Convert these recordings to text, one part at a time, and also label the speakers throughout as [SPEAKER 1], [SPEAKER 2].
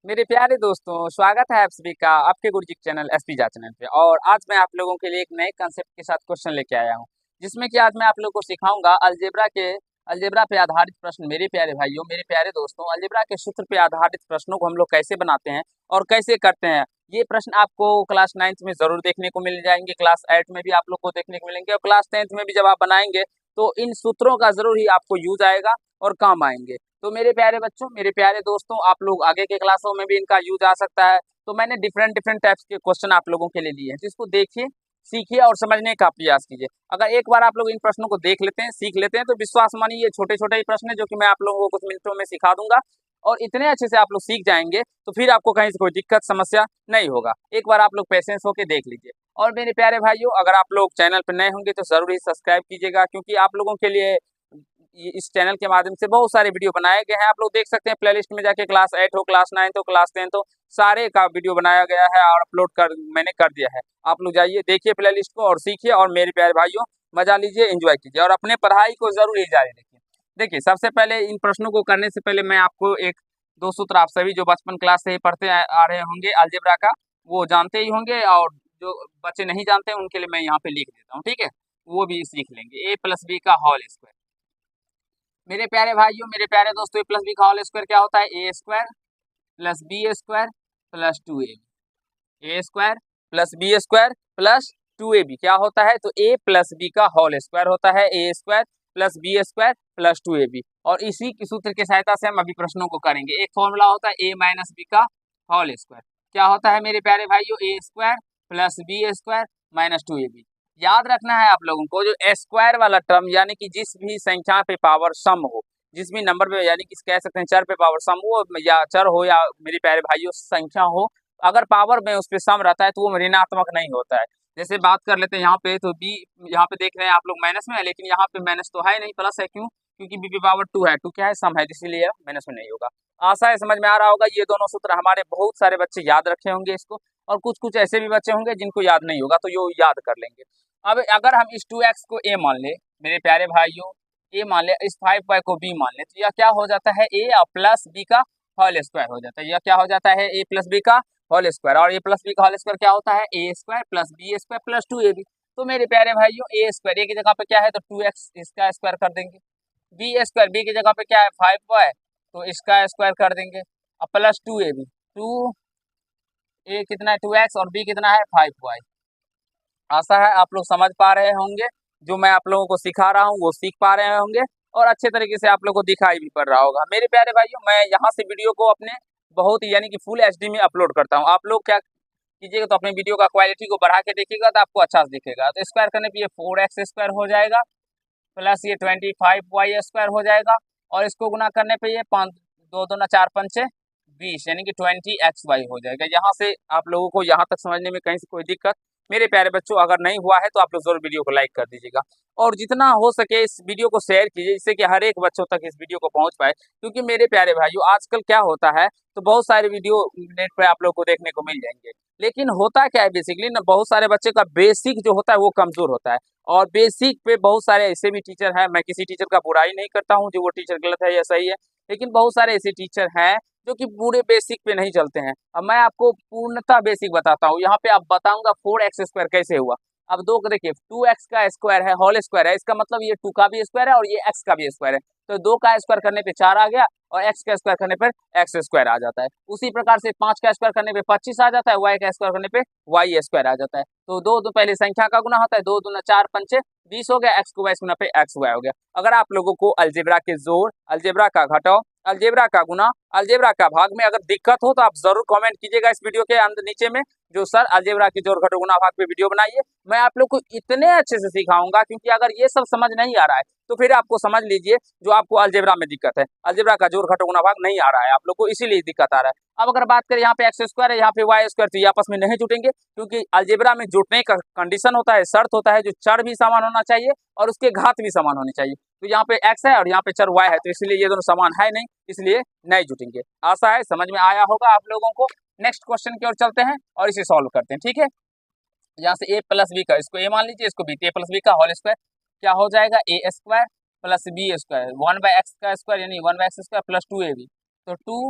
[SPEAKER 1] मेरे प्यारे दोस्तों, स्वागत है आप सभी का आपके गुरुजी के चैनल एसपी जा चैनल पे। और आज मैं आप लोगों के लिए एक नए कंसेप्ट के साथ क्वेश्चन लेके आया हूँ, जिसमें कि आज मैं आप लोगों को सिखाऊंगा अलजेब्रा पे आधारित प्रश्न। मेरे प्यारे भाइयों, मेरे प्यारे दोस्तों, अलजेब्रा के सूत्र पे आधारित प्रश्नों को हम लोग कैसे बनाते हैं और कैसे करते हैं। ये प्रश्न आपको क्लास 9th में जरूर देखने को मिल जाएंगे, क्लास 8 में भी आप लोग को देखने को मिलेंगे, और क्लास 10th में भी जब आप बनाएंगे तो इन सूत्रों का जरूर ही आपको यूज आएगा और काम आएंगे। तो मेरे प्यारे बच्चों, मेरे प्यारे दोस्तों, आप लोग आगे के क्लासों में भी इनका यूज आ सकता है। तो मैंने डिफरेंट डिफरेंट टाइप्स के क्वेश्चन आप लोगों के लिए लिए हैं, जिसको देखिए, सीखिए और समझने का प्रयास कीजिए। अगर एक बार आप लोग इन प्रश्नों को देख लेते हैं, सीख लेते हैं, तो विश्वास मानिए ये छोटे छोटे ही प्रश्न है जो कि मैं आप लोगों को कुछ मिनटों में सिखा दूंगा। और इतने अच्छे से आप लोग सीख जाएंगे तो फिर आपको कहीं से कोई दिक्कत समस्या नहीं होगा। एक बार आप लोग पेशेंस होकर देख लीजिए। और मेरे प्यारे भाइयों, अगर आप लोग चैनल पर नए होंगे तो जरूर ही सब्सक्राइब कीजिएगा, क्योंकि आप लोगों के लिए इस चैनल के माध्यम से बहुत सारे वीडियो बनाए गए हैं। आप लोग देख सकते हैं प्लेलिस्ट में जाके, क्लास 8 हो, क्लास 9 हो, क्लास 10 हो, सारे का वीडियो बनाया गया है और अपलोड कर मैंने कर दिया है। आप लोग जाइए, देखिए प्लेलिस्ट को और सीखिए। और मेरे प्यारे भाइयों, मजा लीजिए, एंजॉय कीजिए और अपने पढ़ाई को जरूर ही जारी रखिए। देखिए, सबसे पहले इन प्रश्नों को करने से पहले मैं आपको एक दो सूत्र, आप सभी जो बचपन क्लास से ही पढ़ते आ रहे होंगे अलजेब्रा का, वो जानते ही होंगे, और जो बच्चे नहीं जानते हैं उनके लिए मैं यहाँ पे लिख देता हूँ, ठीक है। वो भी सीख लेंगे। a+b का होल स्क्वायर। मेरे प्यारे भाइयों, मेरे प्यारे दोस्तों, a+b का होल स्क्वायर क्या होता है? a² + b² + 2ab। a² + b² + 2ab क्या होता है? तो a+b का होल स्क्वायर होता है a² + b² + 2ab। और इसी की सूत्र की सहायता से हम अभी प्रश्नों को करेंगे। एक फॉर्मूला होता है a - b का होल स्क्वायर। क्या होता है मेरे प्यारे भाइयों? a² + b² - 2ab। याद रखना है आप लोगों को, जो स्क्वायर वाला टर्म, यानी कि जिस भी संख्या पे पावर सम हो, जिस भी नंबर पे, यानी कि कह सकते हैं चर पे पावर सम हो, या चर हो, या मेरे प्यारे भाइयों संख्या हो, अगर पावर में उस पे सम रहता है तो वो ऋणात्मक नहीं होता है। जैसे बात कर लेते हैं यहाँ पे, तो बी, यहाँ पे देख रहे हैं आप लोग माइनस में है, लेकिन यहाँ पे माइनस तो है नहीं, प्लस है। क्यों? क्योंकि बी पे पावर 2 है, 2 क्या है? सम है, इसीलिए माइनस में नहीं होगा। आशा है समझ में आ रहा होगा। ये दोनों सूत्र हमारे बहुत सारे बच्चे याद रखे होंगे इसको, और कुछ कुछ ऐसे भी बच्चे होंगे जिनको याद नहीं होगा, तो ये याद कर लेंगे। अब अगर हम इस 2x को a मान ले, मेरे प्यारे भाइयों, a मान ले, इस 5y को b मान ले, तो यह क्या हो जाता है? a + b का होल स्क्वायर हो जाता है। यह क्या हो जाता है? a + b का होल स्क्वायर। और a + b का होल स्क्वायर क्या होता है? a² + b² + 2ab। तो मेरे प्यारे भाइयों, a² की जगह पे क्या है? तो 2x, इसका स्क्वायर कर देंगे। b² की जगह पे क्या है? 5y, तो इसका स्क्वायर कर देंगे। अब प्लस 2ab, 2a कितना है? 2x, और b कितना है? 5y। आशा है आप लोग समझ पा रहे होंगे, जो मैं आप लोगों को सिखा रहा हूँ वो सीख पा रहे होंगे, और अच्छे तरीके से आप लोग को दिखाई भी पड़ रहा होगा। मेरे प्यारे भाइयों, मैं यहाँ से वीडियो को अपने बहुत ही, यानी कि फुल एचडी में अपलोड करता हूँ। आप लोग क्या कीजिएगा, तो अपने वीडियो का क्वालिटी को बढ़ा के देखिएगा तो आपको अच्छा से दिखेगा। तो स्क्वायर करने पे ये 4x² हो जाएगा, प्लस ये 25y² हो जाएगा, और इसको गुना करने पे ये 5 2 दूना 4 पंचे 20, यानी कि 20xy हो जाएगा। यहाँ से आप लोगों को यहाँ तक समझने में कहीं से कोई दिक्कत, मेरे प्यारे बच्चों, अगर नहीं हुआ है तो आप लोग जरूर वीडियो को लाइक कर दीजिएगा, और जितना हो सके इस वीडियो को शेयर कीजिए, जिससे कि हर एक बच्चों तक इस वीडियो को पहुंच पाए। क्योंकि मेरे प्यारे भाइयों, आजकल क्या होता है, तो बहुत सारे वीडियो नेट पे आप लोग को देखने को मिल जाएंगे, लेकिन होता क्या है बेसिकली ना, बहुत सारे बच्चे का बेसिक जो होता है वो कमजोर होता है। और बेसिक पे बहुत सारे ऐसे भी टीचर हैं, मैं किसी टीचर का बुराई नहीं करता हूँ जो वो टीचर गलत है या सही है, लेकिन बहुत सारे ऐसे टीचर हैं जो कि पूरे बेसिक पे नहीं चलते हैं। अब मैं आपको पूर्णतः बेसिक बताता हूँ। यहाँ पे आप बताऊंगा 4x² कैसे हुआ। अब दो को देखिए, 2x का स्क्वायर है, होल स्क्वायर है, इसका मतलब ये 2 का भी स्क्वायर है और ये x का भी स्क्वायर है। तो 2 का स्क्वायर करने पे 4 आ गया, और x का स्क्वायर करने पर x² आ जाता है। उसी प्रकार से 5 का स्क्वायर करने पे 25 आ जाता है, y का स्क्वायर करने पे y² आ जाता है। तो दो दो पहले संख्या का गुना होता है, 2 दूना 4 पंचे 20 हो गया, x को y गुना पे xy हो गया। अगर आप लोगों को अलजेब्रा के जोड़, अलजेब्रा का घटाव, अलजेब्रा का गुना, अलजेब्रा का भाग में अगर दिक्कत हो तो आप जरूर कमेंट कीजिएगा इस वीडियो के अंदर नीचे में, जो सर अलजेब्रा की जोड़ घटाव गुना भाग पे वीडियो बनाइए। मैं आप लोग को इतने अच्छे से सिखाऊंगा, क्योंकि अगर ये सब समझ नहीं आ रहा है तो फिर आपको समझ लीजिए जो आपको अलजेब्रा में दिक्कत है, अलजेब्रा का जोड़ घटाव गुना भाग नहीं आ रहा है आप लोग को, इसीलिए दिक्कत आ रहा है। अब अगर बात करें, यहाँ पे x² है, यहाँ पे y², तो ये आपस में नहीं जुटेंगे, क्योंकि अलजेब्रा में जुटने का कंडीशन होता है, शर्त होता है, जो चर भी समान होना चाहिए और उसके घात भी समान होनी चाहिए। तो यहाँ पे x है और यहाँ पे चर y है, तो इसलिए ये दोनों समान है नहीं, इसलिए नहीं जुटेंगे। आशा है समझ में आया होगा आप लोगों को। नेक्स्ट क्वेश्चन की ओर चलते हैं और इसे सॉल्व करते हैं, ठीक है। यहाँ से a+b का, इसको a मान लीजिए, इसको b, a+b का होल स्क्वायर क्या हो जाएगा? a² + b² 1/x² यानी 1/x² + 2ab। तो 2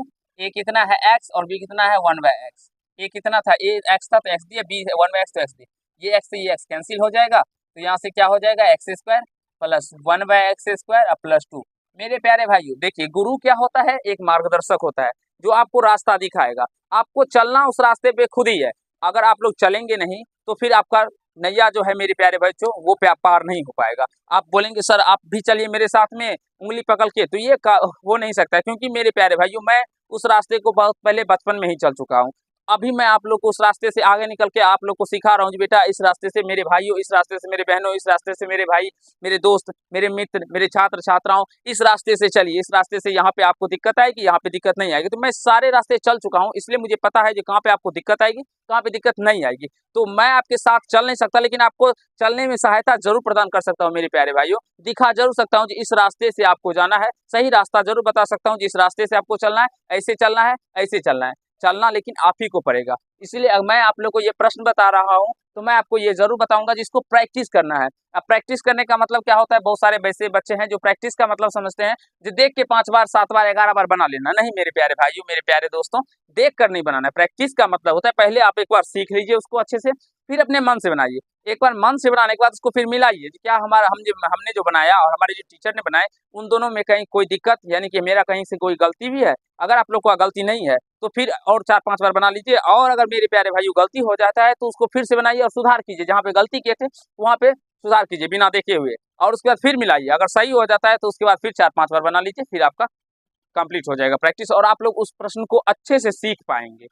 [SPEAKER 1] ए कितना है x और b कितना है 1/x। ए कितना था, ए x था तो x दिया, b 1/x तो x दिया, ये x से ये x कैंसिल हो जाएगा, तो यहाँ से क्या हो जाएगा x square plus 1/x square plus 2। मेरे प्यारे भाइयों देखिए, गुरु क्या होता है, एक मार्गदर्शक होता है जो आपको रास्ता दिखाएगा, आपको चलना उस रास्ते पे खुद ही है। अगर आप लोग चलेंगे नहीं तो फिर आपका नैया जो है मेरे प्यारे बच्चों वो पार नहीं हो पाएगा। आप बोलेंगे सर आप भी चलिए मेरे साथ में उंगली पकड़ के, तो ये हो नहीं सकता, क्योंकि मेरे प्यारे भाइयों मैं उस रास्ते को बहुत पहले बचपन में ही चल चुका हूँ। अभी मैं आप लोग को उस रास्ते से आगे निकल के आप लोग को सिखा रहा हूँ, बेटा इस रास्ते से मेरे भाइयों, इस रास्ते से मेरे बहनों, इस रास्ते से मेरे भाई, मेरे दोस्त, मेरे मित्र, मेरे छात्र छात्राओं, इस रास्ते से चलिए, इस रास्ते से यहाँ पे आपको दिक्कत आएगी, यहाँ पे दिक्कत नहीं आएगी। तो मैं सारे रास्ते चल चुका हूँ, इसलिए मुझे पता है कि कहाँ पे आपको दिक्कत आएगी, कहाँ पे दिक्कत नहीं आएगी। तो मैं आपके साथ चल नहीं सकता, लेकिन आपको चलने में सहायता जरूर प्रदान कर सकता हूँ मेरे प्यारे भाइयों। दिखा जरूर सकता हूँ कि इस रास्ते से आपको जाना है, सही रास्ता जरूर बता सकता हूँ जिस रास्ते से आपको चलना है, ऐसे चलना है, ऐसे चलना है। चलना लेकिन आप ही को पड़ेगा। इसलिए मैं आप लोग को ये प्रश्न बता रहा हूँ तो मैं आपको ये जरूर बताऊंगा जिसको प्रैक्टिस करना है। अब प्रैक्टिस करने का मतलब क्या होता है, बहुत सारे वैसे बच्चे हैं जो प्रैक्टिस का मतलब समझते हैं जो देख के 5 बार 7 बार 11 बार बना लेना। नहीं मेरे प्यारे भाइयों, मेरे प्यारे दोस्तों, देख कर नहीं बनाना है। प्रैक्टिस का मतलब होता है पहले आप एक बार सीख लीजिए उसको अच्छे से, फिर अपने मन से बनाइए। एक बार मन से बनाने के बाद उसको फिर मिलाइए, क्या हमारा हमने जो बनाया और हमारे जो टीचर ने बनाए उन दोनों में कहीं कोई दिक्कत, यानी कि मेरा कहीं से कोई गलती भी है। अगर आप लोग को गलती नहीं है तो फिर और 4-5 बार बना लीजिए, और अगर मेरे प्यारे भाइयों गलती हो जाता है तो उसको फिर से बनाइए और सुधार कीजिए, जहाँ पे गलती किए थे वहाँ पे सुधार कीजिए बिना देखे हुए, और उसके बाद फिर मिलाइए। अगर सही हो जाता है तो उसके बाद फिर 4-5 बार बना लीजिए, फिर आपका कंप्लीट हो जाएगा प्रैक्टिस, और आप लोग उस प्रश्न को अच्छे से सीख पाएंगे।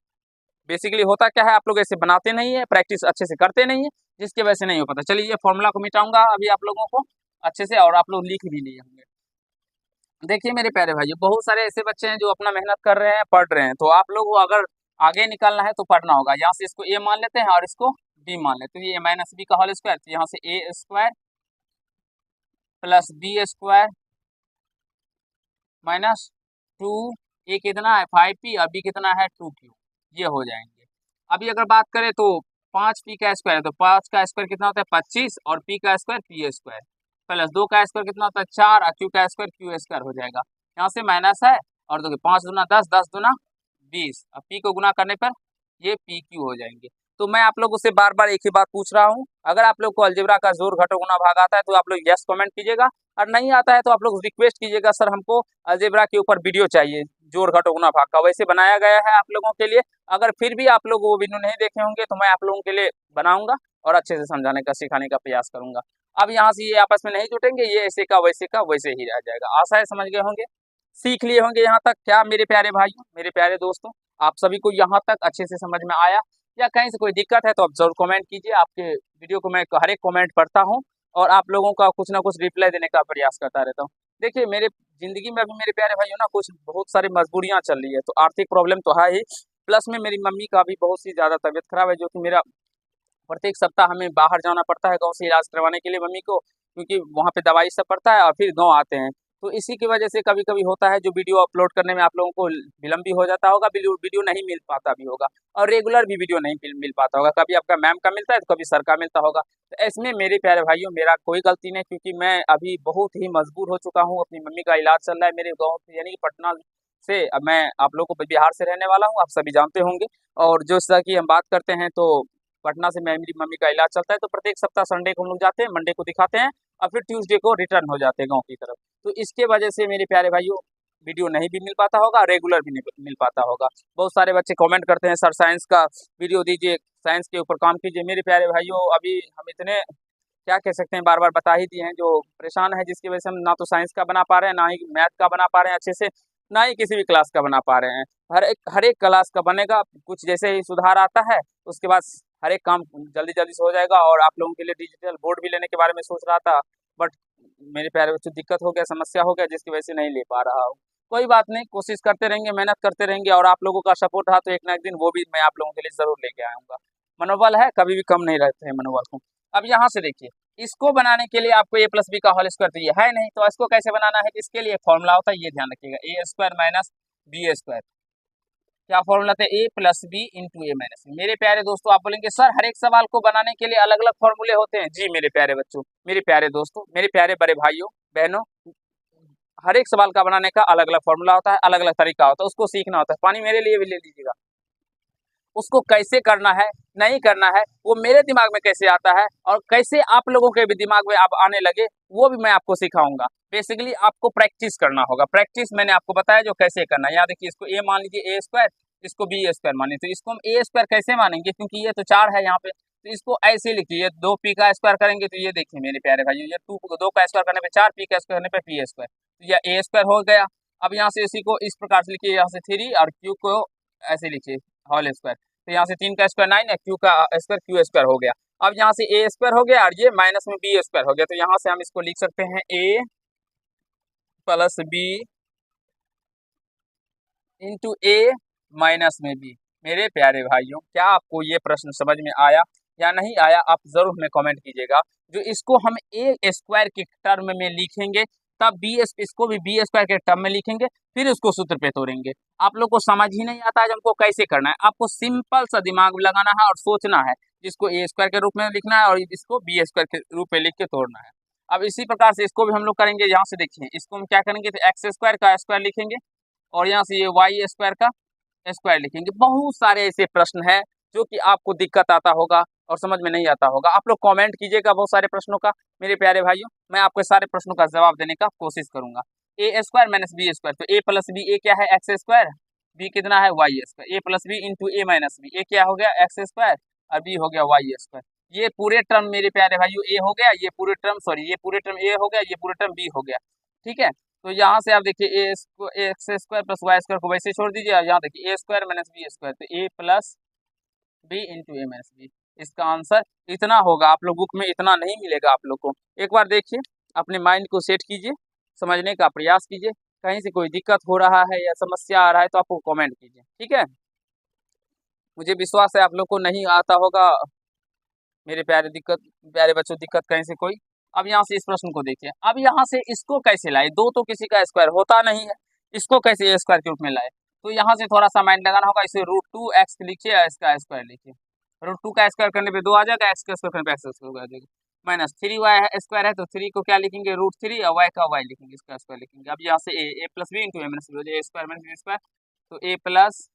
[SPEAKER 1] बेसिकली होता क्या है, आप लोग ऐसे बनाते नहीं है, प्रैक्टिस अच्छे से करते नहीं है, जिसकी वजह से नहीं हो पाता। चलिए ये फॉर्मूला को मिटाऊंगा अभी आप लोगों को अच्छे से, और आप लोग लिख भी लिए होंगे। देखिए मेरे प्यारे भाइयों, बहुत सारे ऐसे बच्चे हैं जो अपना मेहनत कर रहे हैं, पढ़ रहे हैं, तो आप लोग को अगर आगे निकलना है तो पढ़ना होगा। यहाँ से इसको ए मान लेते हैं और इसको बी मान लेते हैं, तो ये माइनस बी का होल स्क्वायर, तो यहाँ से A square plus B square minus 2, A कितना है 5p और बी कितना है 2q, ये हो जाएंगे। अभी अगर बात करें तो 5p का स्क्वायर है तो 5 का स्क्वायर कितना होता है 25, और p का स्क्वायर p स्क्वायर प्लस 2 का स्क्वायर कितना होता है 4, और q का स्क्वायर q स्क्वायर हो जाएगा। यहाँ से माइनस है, और देखिए 5 दूना 10, 10 दूना 20, और p को गुना करने पर ये pq हो जाएंगे। तो मैं आप लोगों से बार बार एक ही बात पूछ रहा हूँ, अगर आप लोग को अलजेब्रा का जोड़ घटाव गुणा भाग आता है तो आप लोग यस कमेंट कीजिएगा, और नहीं आता है तो आप लोग रिक्वेस्ट कीजिएगा सर हमको अलजेब्रा के ऊपर वीडियो चाहिए जोड़ घटाव गुणा भाग का, वैसे बनाया गया है आप लोगों के लिए। अगर फिर भी आप लोग वो वीडियो नहीं देखे होंगे तो मैं आप लोगों के लिए बनाऊंगा और अच्छे से समझाने का सिखाने का प्रयास करूंगा। अब यहाँ से ये आपस में नहीं जुटेंगे, ये ऐसे का वैसे ही रह जाएगा। आशा है समझ गए होंगे, सीख लिए होंगे यहाँ तक। क्या मेरे प्यारे भाइयों, मेरे प्यारे दोस्तों, आप सभी को यहाँ तक अच्छे से समझ में आया, या कहीं से कोई दिक्कत है तो आप जरूर कमेंट कीजिए। आपके वीडियो को मैं हर एक कमेंट पढ़ता हूँ और आप लोगों का कुछ ना कुछ रिप्लाई देने का प्रयास करता रहता हूँ। देखिए मेरे जिंदगी में अभी मेरे प्यारे भाइयों ना कुछ बहुत सारी मजबूरियां चल रही है, तो आर्थिक प्रॉब्लम तो है ही, प्लस में मेरी मम्मी का भी बहुत सी ज्यादा तबीयत खराब है, जो कि मेरा प्रत्येक सप्ताह हमें बाहर जाना पड़ता है गाँव से इलाज करवाने के लिए मम्मी को, क्योंकि वहाँ पे दवाई सब पड़ता है और फिर गाँव आते हैं। तो इसी की वजह से कभी कभी होता है जो वीडियो अपलोड करने में आप लोगों को विलम्ब भी हो जाता होगा, वीडियो नहीं मिल पाता भी होगा, और रेगुलर भी वीडियो नहीं मिल पाता होगा। कभी आपका मैम का मिलता है तो कभी सर का मिलता होगा। तो इसमें मेरे प्यारे भाइयों मेरा कोई गलती नहीं, क्योंकि मैं अभी बहुत ही मजबूर हो चुका हूँ। अपनी मम्मी का इलाज चल रहा है मेरे गाँव से, यानी कि पटना से। अब मैं आप लोगों को बिहार से रहने वाला हूँ, आप सभी जानते होंगे। और जो सा कि हम बात करते हैं तो पटना से मेरी मम्मी का इलाज चलता है, तो प्रत्येक सप्ताह संडे को हम लोग जाते हैं, मंडे को दिखाते हैं और फिर ट्यूसडे को रिटर्न हो जाते हैं गाँव की तरफ। तो इसके वजह से मेरे प्यारे भाइयों वीडियो नहीं भी मिल पाता होगा, रेगुलर भी नहीं मिल पाता होगा। बहुत सारे बच्चे कमेंट करते हैं सर साइंस का वीडियो दीजिए, साइंस के ऊपर काम कीजिए। मेरे प्यारे भाइयों अभी हम इतने क्या कह सकते हैं, बार बार बता ही दिए हैं, जो परेशान है जिसकी वजह से हम ना तो साइंस का बना पा रहे हैं, ना ही मैथ का बना पा रहे हैं अच्छे से, ना ही किसी भी क्लास का बना पा रहे हैं। हर एक क्लास का बनेगा, कुछ जैसे ही सुधार आता है उसके बाद हर एक काम जल्दी जल्दी से हो जाएगा। और आप लोगों के लिए डिजिटल बोर्ड भी लेने के बारे में सोच रहा था, बट मेरे प्यारे बच्चों दिक्कत हो गया, समस्या हो गया, जिसकी वजह से नहीं ले पा रहा हूँ। कोई बात नहीं, कोशिश करते रहेंगे, मेहनत करते रहेंगे, और आप लोगों का सपोर्ट रहा तो एक ना एक दिन वो भी मैं आप लोगों के लिए जरूर लेके आऊँगा। मनोबल है, कभी भी कम नहीं रहते हैं मनोबल को। अब यहाँ से देखिए, इसको बनाने के लिए आपको ए प्लस बी का होल स्क्वायर चाहिए है नहीं, तो इसको कैसे बनाना है, इसके लिए फॉर्मूला होता है, ये ध्यान रखिएगा, ए स्क्वायर माइनस बी स्क्वायर। क्या फॉर्मूला था, ए plus B into A minus B. मेरे प्यारे दोस्तों आप बोलेंगे सर हर एक सवाल को बनाने के लिए अलग अलग फॉर्मूले होते हैं। जी मेरे प्यारे बच्चों, मेरे प्यारे दोस्तों, मेरे प्यारे बड़े भाइयों बहनों, हर एक सवाल का बनाने का अलग अलग फॉर्मूला होता है, अलग अलग तरीका होता है, उसको सीखना होता है। पानी मेरे लिए भी ले लीजिएगा। उसको कैसे करना है, नहीं करना है, वो मेरे दिमाग में कैसे आता है और कैसे आप लोगों के भी दिमाग में अब आने लगे, वो भी मैं आपको सिखाऊंगा। बेसिकली आपको प्रैक्टिस करना होगा। प्रैक्टिस मैंने आपको बताया जो कैसे करना है। यहाँ देखिए, इसको ए मान लीजिए ए स्क्वायर, इसको बी स्क्वायर मानिए, तो इसको हम ए स्क्वायर कैसे मानेंगे, क्योंकि ये तो 4 है यहाँ पे, तो इसको ऐसे लिखिए, 2 पी का स्क्वायर करेंगे तो ये देखिए मेरे प्यारे भाई, ये 2 का स्क्वायर करने पे 4, पी का स्क्वायर करने पे पी स्क्वायर, तो यह ए स्क्वायर हो गया। अब यहाँ से इसी को इस प्रकार से लिखिए, यहाँ से 3 और क्यू को ऐसे लिखिए होल स्क्वायर, तो यहाँ से 3 का स्क्वायर 9 है, क्यू का स्क्वायर क्यू स्क्वायर हो गया। अब यहाँ से ए स्क्वायर हो गया और ये माइनस में बी स्क्वायर हो गया, तो यहाँ से हम इसको लिख सकते हैं ए plus B into A minus में बी। मेरे प्यारे भाइयों, क्या आपको ये प्रश्न समझ में आया या नहीं आया, आप जरूर हमें कमेंट कीजिएगा। जो इसको हम ए स्क्वायर के टर्म में लिखेंगे, तब इसको भी बी स्क्वायर के टर्म में लिखेंगे, फिर उसको सूत्र पे तोड़ेंगे। आप लोग को समझ ही नहीं आता है हमको कैसे करना है। आपको सिंपल सा दिमाग लगाना है और सोचना है, जिसको ए स्क्वायर के रूप में लिखना है और इसको बी स्क्वायर के रूप में लिख के तोड़ना है। अब इसी प्रकार से इसको भी हम लोग करेंगे। यहाँ से देखिए, इसको हम क्या करेंगे, तो एक्स स्क्वायर का स्क्वायर लिखेंगे और यहाँ से ये वाई स्क्वायर का स्क्वायर लिखेंगे। बहुत सारे ऐसे प्रश्न हैं जो कि आपको दिक्कत आता होगा और समझ में नहीं आता होगा। आप लोग कमेंट कीजिएगा बहुत सारे प्रश्नों का। मेरे प्यारे भाइयों, मैं आपके सारे प्रश्नों का जवाब देने का कोशिश करूंगा। ए स्क्वायर माइनस बी स्क्वायर, तो ए प्लस बी, ए क्या है एक्स स्क्वायर, बी कितना है Y square, A plus B into A minus B, ए क्या हो गया एक्स स्क्वायर और बी हो गया वाई स्क्वायर। ये पूरे टर्म मेरे प्यारे भाइयों ए हो गया, ये पूरे टर्म सॉरी ये पूरे टर्म ए हो गया, ये पूरे टर्म बी हो गया। ठीक है, तो यहाँ से आप देखिए A X square plus Y square को वैसे छोड़ दीजिए, यहाँ देखिए A square minus B square, तो A plus B into A minus B. इसका आंसर इतना होगा। आप लोग बुक में इतना नहीं मिलेगा आप लोग को। एक बार देखिए, अपने माइंड को सेट कीजिए, समझने का प्रयास कीजिए। कहीं से कोई दिक्कत हो रहा है या समस्या आ रहा है तो आपको कमेंट कीजिए, ठीक है। मुझे विश्वास है आप लोग को नहीं आता होगा मेरे प्यारे बच्चों, दिक्कत कहीं से कोई। अब यहाँ से इस प्रश्न को देखिए, अब यहाँ से इसको कैसे लाए, दो तो किसी का स्क्वायर होता नहीं है, इसको कैसे ए स्क्वायर के रूप में लाए, तो यहाँ से थोड़ा सा माइंड लगाना होगा। इसे √2x लिखिए या इसका स्क्वायर लिखिए। √2 का स्क्वायर करने पे 2 आ जाएगा, एक्स का स्क्वायर करने पे एक्स स्क्वायर आ जाएगा, माइनस 3y स्क्वायर है तो 3 को क्या लिखेंगे √3 और y का y लिखेंगे, इसका स्क्वायर लिखेंगे। अब यहाँ से ए plus B into A minus B, A square minus B square, तो A plus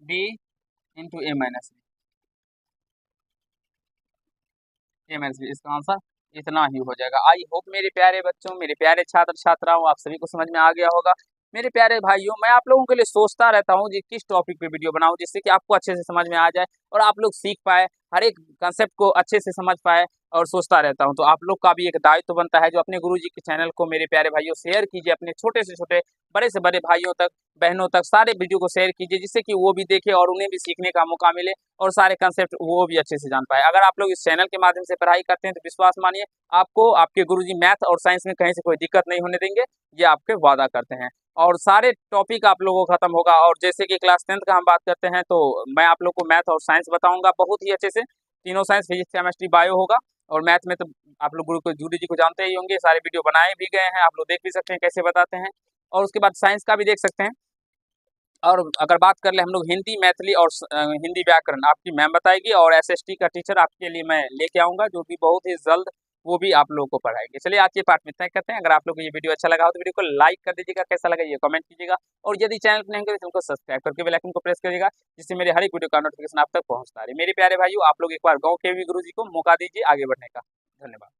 [SPEAKER 1] B into A minus B, A minus B, इसका आंसर इतना ही हो जाएगा। आई होप मेरे प्यारे बच्चों, मेरे प्यारे छात्र छात्राओं, आप सभी को समझ में आ गया होगा। मेरे प्यारे भाइयों, मैं आप लोगों के लिए सोचता रहता हूँ कि किस टॉपिक पे वीडियो बनाऊं जिससे कि आपको अच्छे से समझ में आ जाए और आप लोग सीख पाए, हर एक कंसेप्ट को अच्छे से समझ पाए, और सोचता रहता हूँ। तो आप लोग का भी एक दायित्व बनता है जो अपने गुरुजी के चैनल को मेरे प्यारे भाइयों शेयर कीजिए, अपने छोटे से छोटे बड़े से बड़े भाइयों तक बहनों तक सारे वीडियो को शेयर कीजिए, जिससे कि वो भी देखे और उन्हें भी सीखने का मौका मिले और सारे कंसेप्ट वो भी अच्छे से जान पाए। अगर आप लोग इस चैनल के माध्यम से पढ़ाई करते हैं तो विश्वास मानिए, आपको आपके गुरुजी मैथ और साइंस में कहीं से कोई दिक्कत नहीं होने देंगे, ये आपके वादा करते हैं। और सारे टॉपिक आप लोगों को खत्म होगा। और जैसे कि क्लास 10th का हम बात करते हैं तो मैं आप लोग को मैथ और साइंस बताऊंगा बहुत ही अच्छे से। तीनों साइंस, फिजिक्स, केमिस्ट्री, बायो होगा। और मैथ में तो आप लोग गुरु जी को जानते ही होंगे, सारे वीडियो बनाए भी गए हैं, आप लोग देख भी सकते हैं कैसे बताते हैं। और उसके बाद साइंस का भी देख सकते हैं। और अगर बात कर ले हम लोग हिंदी, मैथिली और हिंदी व्याकरण आपकी मैम बताएगी, और एसएसटी का टीचर आपके लिए मैं लेके आऊँगा जो भी बहुत ही जल्द वो भी आप लोगों को पढ़ाएंगे। चलिए आज के पार्ट में इतना ही करते हैं। अगर आप लोग को ये वीडियो अच्छा लगा हो तो वीडियो को लाइक कर दीजिएगा, कैसा लगा ये कमेंट कीजिएगा, और यदि चैनल पर नहीं होंगे तो उनको सब्सक्राइब करके बेल आइकन को प्रेस करिएगा, जिससे मेरे हर एक वीडियो का नोटिफिकेशन आप तक पहुंचता रहे। मेरे प्यारे भाइयों, आप लोग एक बार गाँव के भी गुरु जी को मौका दीजिए आगे बढ़ने का। धन्यवाद।